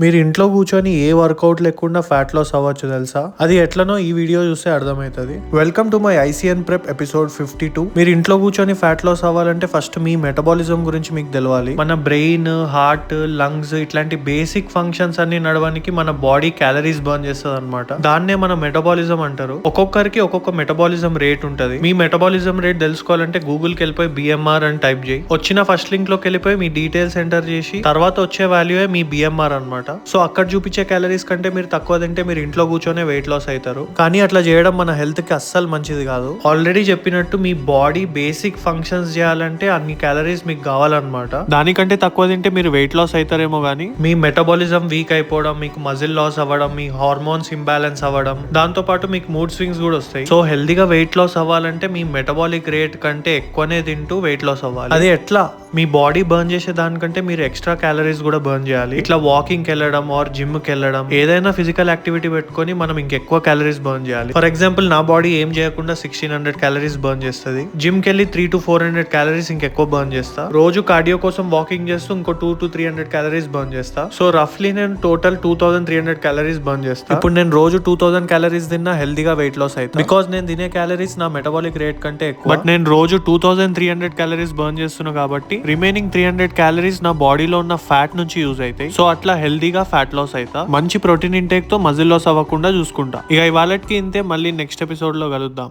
మీరు ఇంట్లో కూర్చొని ఏ వర్కౌట్ లేకుండా ఫ్యాట్ లాస్ అవ్వచ్చు తెలుసా? అది ఎట్లనో ఈ వీడియో చూస్తే అర్థమవుతుంది. Welcome to my ICN prep episode 52. మీరు ఇంట్లో కూర్చొని ఫ్యాట్ లాస్ అవ్వాలంటే ఫస్ట్ మీ మెటబాలిజం గురించి మీకు తెలవాలి. మన బ్రెయిన్, హార్ట్, లంగ్స్ ఇట్లాంటి బేసిక్ ఫంక్షన్స్ అన్ని నడవడానికి మన బాడీ క్యాలరీస్ బర్న్ చేస్తుంది అనమాట. దాన్నే మన మెటబాలిజం అంటారు. ఒక్కొక్కరికి ఒక్కొక్క మెటబాలిజం రేట్ ఉంటది. మీ మెటబాలిజం రేట్ తెలుసుకోవాలంటే గూగుల్ కి వెళ్ళిపోయి బిఎంఆర్ అని టైప్ చేయి. వచ్చిన ఫస్ట్ లింక్ లోకి వెళ్ళిపోయి మీ డీటెయిల్స్ ఎంటర్ చేసి తర్వాత వచ్చే వాల్యూ మీ బిఎంఆర్ అనమాట. సో అక్కడ చూపించే క్యాలరీస్ కంటే మీరు తక్కువ తింటే మీరు ఇంట్లో కూర్చొనే వెయిట్ లాస్ అవుతారు. కానీ అట్లా చేయడం మన హెల్త్ కి అస్సలు మంచిది కాదు. ఆల్రెడీ చెప్పినట్టు మీ బాడీ బేసిక్ ఫంక్షన్స్ చేయాలంటే అన్ని క్యాలరీస్ మీకు కావాలన్నమాట. దానికంటే తక్కువ తింటే మీరు వెయిట్ లాస్ అవుతారేమో కానీ మీ మెటబాలిజం వీక్ అయిపోవడం, మీకు మజిల్ లాస్ అవ్వడం, మీ హార్మోన్స్ ఇంబ్యాలెన్స్ అవ్వడం, దాంతో పాటు మీకు మూడ్ స్వింగ్స్ కూడా వస్తాయి. సో హెల్దీగా వెయిట్ లాస్ అవ్వాలంటే మీ మెటబాలిక్ రేట్ కంటే ఎక్కువనే తింటూ వెయిట్ లాస్ అవ్వాలి. అది ఎట్లా? మీ బాడీ బర్న్ చేసే దానికంటే మీరు ఎక్స్ట్రా క్యాలరీస్ కూడా బర్న్ చేయాలి. ఇట్లా వాకింగ్ కి వెళ్ళడం ఆర్ జిమ్ కి వెళ్ళడం, ఏదైనా ఫిజికల్ యాక్టివిటీ పెట్టుకొని మనం ఇంకెక్కువ క్యాలరీస్ బర్న్ చేయాలి. ఫర్ ఎగ్జాంపుల్ నా బాడీ ఏం చేయకుండా 1600 క్యాలరీస్ బర్న్ చేస్తుంది. జిమ్ కి వెళ్ళి 300 to 400 క్యాలరీస్ ఇంకెక్కువ బర్న్ చేస్తా. రోజు కార్డియో కోసం వాకింగ్ చేస్తూ ఇంకో 200 to 300 క్యాలరీస్ బర్న్ చేస్తా. సో రఫ్లీ నేను టోటల్ 2300 క్యాలరీస్ బర్న్ చేస్తా. ఇప్పుడు నేను రోజు 2000 క్యాలరీస్ తిన్నా హెల్దీగా వెయిట్ లాస్ అవుతా. బికాస్ నేను తినే క్యాలరీస్ నా మెటబాలిక్ రేట్ కంటే ఎక్కువ. బట్ నేను రోజు 2300 క్యాలరీస్ బర్న్ చేస్తున్నా కాబట్టి రిమైనింగ్ 300 క్యాలరీస్ నా బాడీలో ఉన్న ఫ్యాట్ నుంచి యూజ్ అవుతాయి. సో అట్లా హెల్దీగా ఫ్యాట్ లాస్ అవుతా. మంచి ప్రోటీన్ ఇంటేక్ తో మజిల్ లాస్ అవ్వకుండా చూసుకుంటా. ఇక ఇవాళకి ఇంతే. మళ్ళీ నెక్స్ట్ ఎపిసోడ్ లో కలుద్దాం.